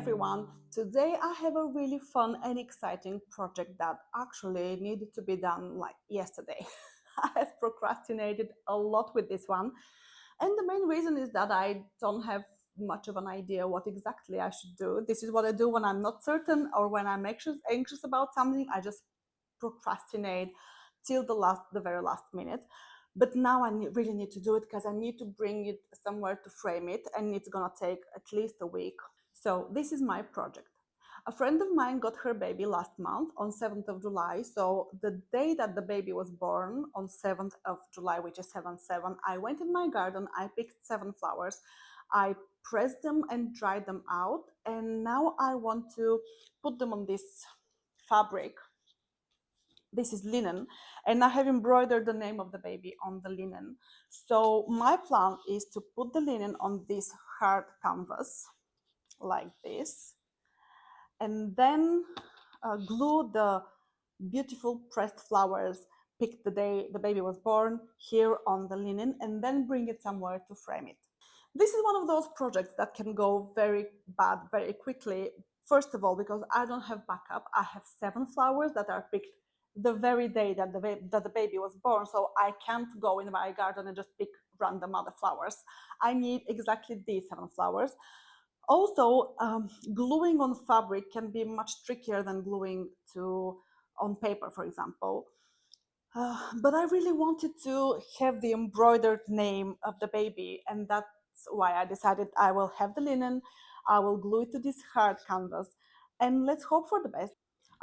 everyone! Today I have a really fun and exciting project that actually needed to be done like yesterday. I have procrastinated a lot with this one, and the main reason is that I don't have much of an idea what exactly I should do. This is what I do when I'm not certain or when I'm anxious about something. I just procrastinate till the very last minute. But now I really need to do it because I need to bring it somewhere to frame it, and it's gonna take at least a week. So this is my project. A friend of mine got her baby last month on 7th of July. So the day that the baby was born, on 7th of July, which is 7/7, I went in my garden, I picked 7 flowers, I pressed them and dried them out, and now I want to put them on this fabric. This is linen, and I have embroidered the name of the baby on the linen. So my plan is to put the linen on this hard canvas like this, and then glue the beautiful pressed flowers picked the day the baby was born here on the linen, and then bring it somewhere to frame it. This is one of those projects that can go very bad very quickly. First of all, because I don't have backup. I have 7 flowers that are picked the very day that the baby was born, so I can't go in my garden and just pick random other flowers. I need exactly these 7 flowers. Also, gluing on fabric can be much trickier than gluing on paper, for example. But I really wanted to have the embroidered name of the baby, and that's why I decided I will have the linen, I will glue it to this hard canvas, and let's hope for the best.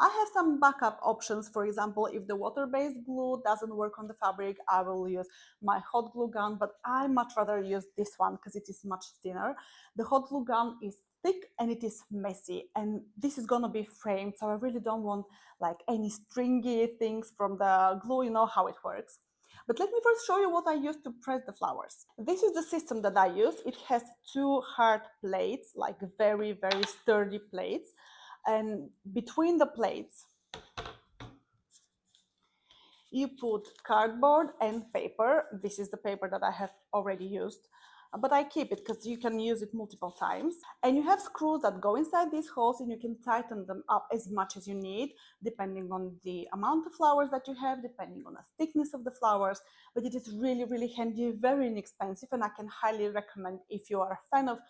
I have some backup options. For example, if the water-based glue doesn't work on the fabric, I will use my hot glue gun, but I much rather use this one because it is much thinner. The hot glue gun is thick and it is messy, and this is gonna be framed, so I really don't want like any stringy things from the glue. You know how it works. But let me first show you what I use to press the flowers. This is the system that I use. It has 2 hard plates, like very, very sturdy plates. And between the plates, you put cardboard and paper. This is the paper that I have already used, but I keep it because you can use it multiple times. And you have screws that go inside these holes, and you can tighten them up as much as you need, depending on the amount of flowers that you have, depending on the thickness of the flowers. But it is really, really handy, very inexpensive, and I can highly recommend if you are a fan of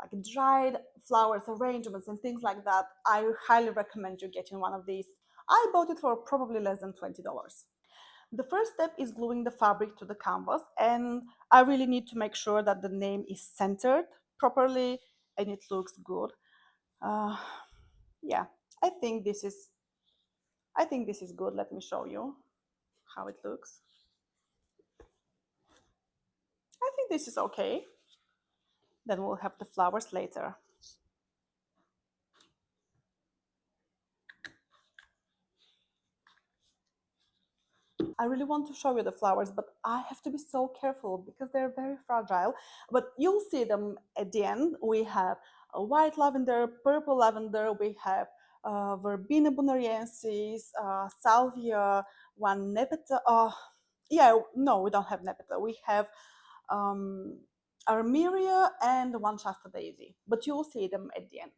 like dried flowers arrangements and things like that. I highly recommend you getting one of these. I bought it for probably less than $20. The first step is gluing the fabric to the canvas, and I really need to make sure that the name is centered properly and it looks good. Uh, yeah, I think this is good. Let me show you how it looks. I think this is okay. Then we'll have the flowers later. I really want to show you the flowers, but I have to be so careful because they're very fragile. But you'll see them at the end. We have a white lavender, purple lavender, we have Verbena bonariensis, salvia, one nepeta. Yeah, no, we don't have nepeta. We have um, armeria and one Shasta daisy, but you'll see them at the end.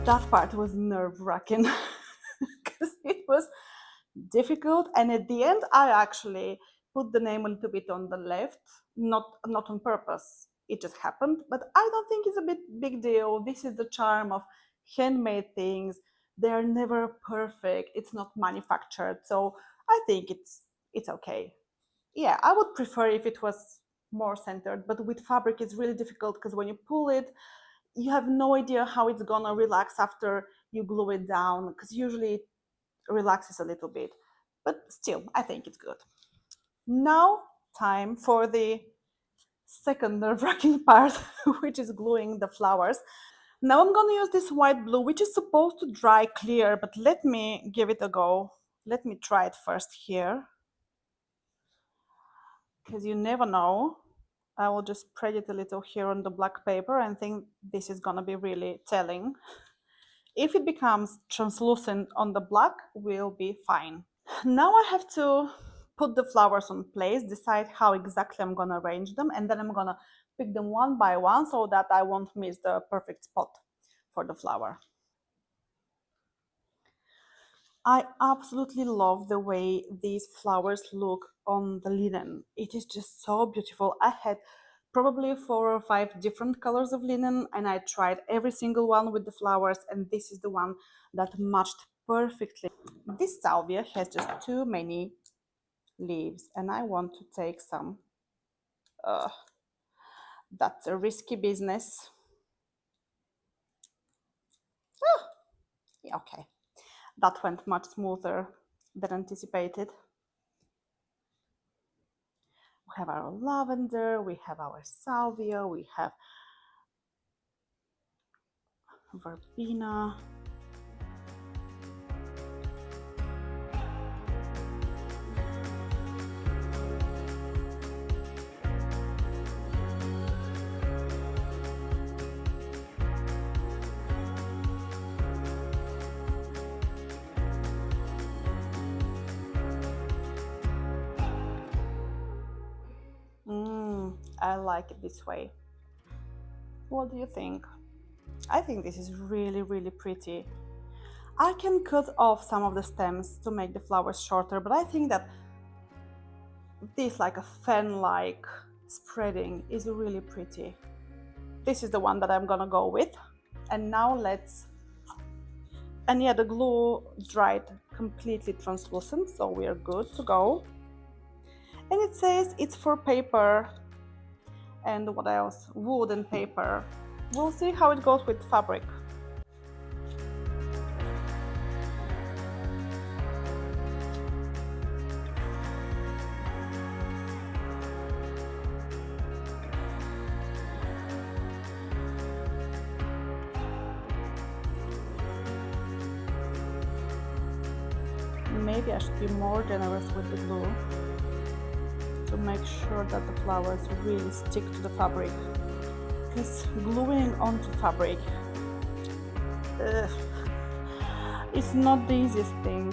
That part was nerve-wracking because it was difficult, and at the end I actually put the name a little bit on the left, not on purpose, it just happened, but I don't think it's a big deal. This is the charm of handmade things. They're never perfect, it's not manufactured, so I think it's okay. Yeah, I would prefer if it was more centered, but with fabric it's really difficult because when you pull it, you have no idea how it's gonna relax after you glue it down, because usually it relaxes a little bit, but still I think it's good. Now time for the second nerve-wracking part, which is gluing the flowers. Now I'm gonna use this white glue, which is supposed to dry clear, but let me give it a go. Let me try it first here, because you never know. I will just spread it a little here on the black paper and think this is gonna be really telling. If it becomes translucent on the black, we'll be fine. Now I have to put the flowers on place, decide how exactly I'm gonna arrange them, and then I'm gonna pick them one by one so that I won't miss the perfect spot for the flower. I absolutely love the way these flowers look on the linen. It is just so beautiful. I had probably 4 or 5 different colors of linen, and I tried every single one with the flowers, and this is the one that matched perfectly. This salvia has just too many leaves, and I want to take some. Uh, that's a risky business. Yeah, okay, that went much smoother than anticipated. We have our lavender, we have our salvia, we have verbena. I like it this way. What do you think? I think this is really, really pretty. I can cut off some of the stems to make the flowers shorter, but I think that this, like a fan-like spreading, is really pretty. This is the one that I'm gonna go with. And now and yeah, the glue dried completely translucent, so we are good to go. And it says it's for paper and what else? Wood and paper. We'll see how it goes with fabric. Maybe I should be more generous with the glue to make sure that the flowers really stick to the fabric. Because gluing onto fabric, it's not the easiest thing.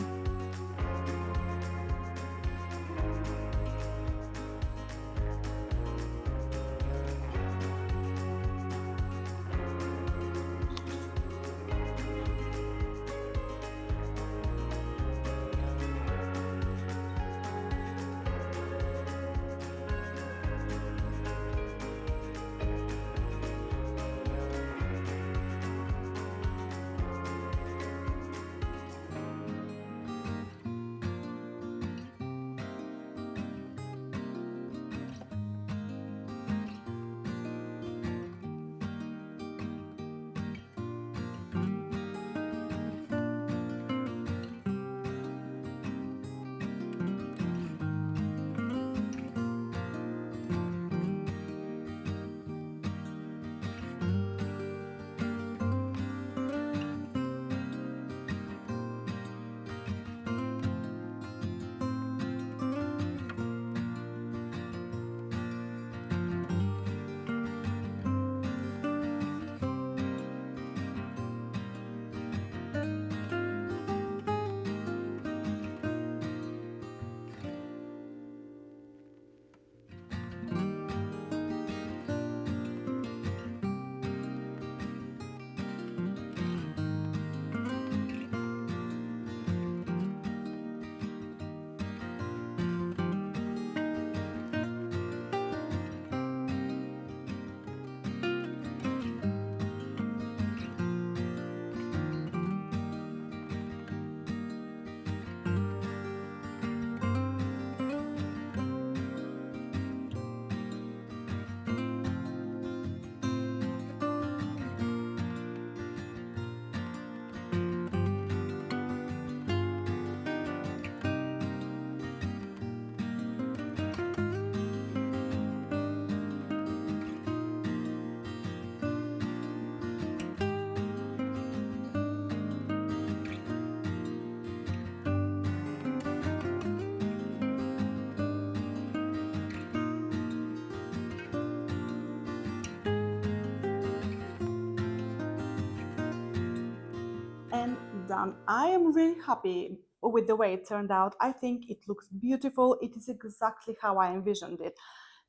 project done. I am really happy with the way it turned out. I think it looks beautiful. It is exactly how I envisioned it.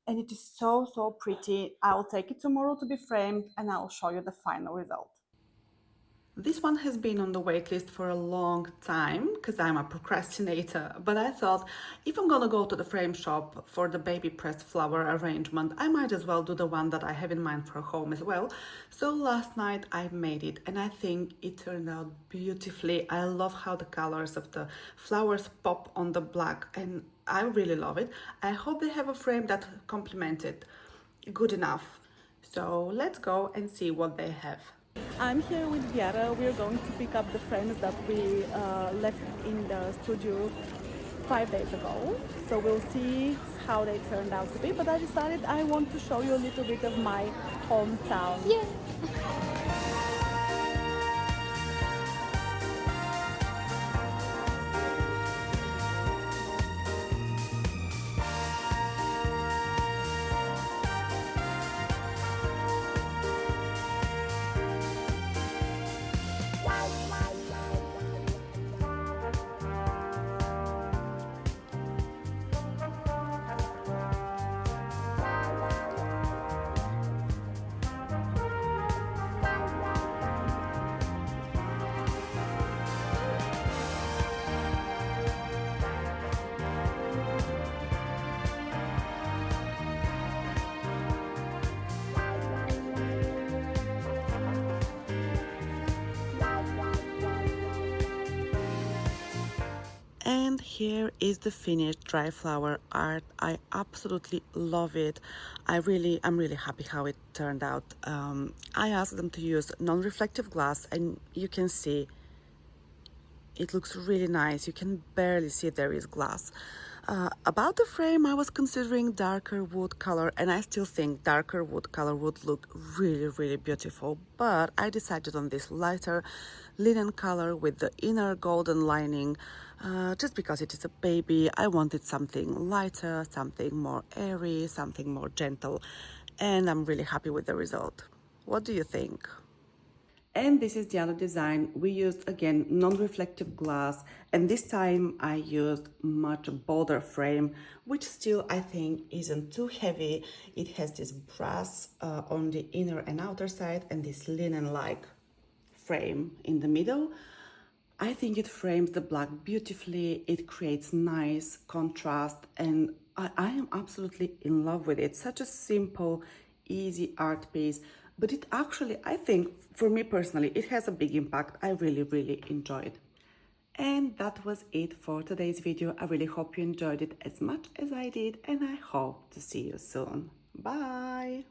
And it is so, so pretty. I'll take it tomorrow to be framed and I'll show you the final result. This one has been on the wait list for a long time because I'm a procrastinator, but I thought if I'm gonna go to the frame shop for the baby pressed flower arrangement, I might as well do the one that I have in mind for home as well. So last night I made it and I think it turned out beautifully. I love how the colors of the flowers pop on the black and I really love it. I hope they have a frame that complements it good enough. So let's go and see what they have. I'm here with Viera. We're going to pick up the frames that we left in the studio 5 days ago. So we'll see how they turned out to be. But I decided I want to show you a little bit of my hometown. Yeah. And here is the finished dry flower art. I absolutely love it. I'm really happy how it turned out. I asked them to use non-reflective glass and you can see it looks really nice. You can barely see there is glass. About the frame, I was considering darker wood color and I still think darker wood color would look really beautiful, but I decided on this lighter linen color with the inner golden lining. Just because it is a baby, I wanted something lighter, something more airy, something more gentle, and I'm really happy with the result. What do you think? And this is the other design. We used again non-reflective glass, and this time I used much bolder frame, which still I think isn't too heavy. It has this brass on the inner and outer side and this linen-like frame in the middle. I think it frames the black beautifully. It creates nice contrast and I am absolutely in love with it. Such a simple, easy art piece, but it actually, I think, for me personally, it has a big impact. I really enjoyed. And that was it for today's video. I really hope you enjoyed it as much as I did and I hope to see you soon. Bye!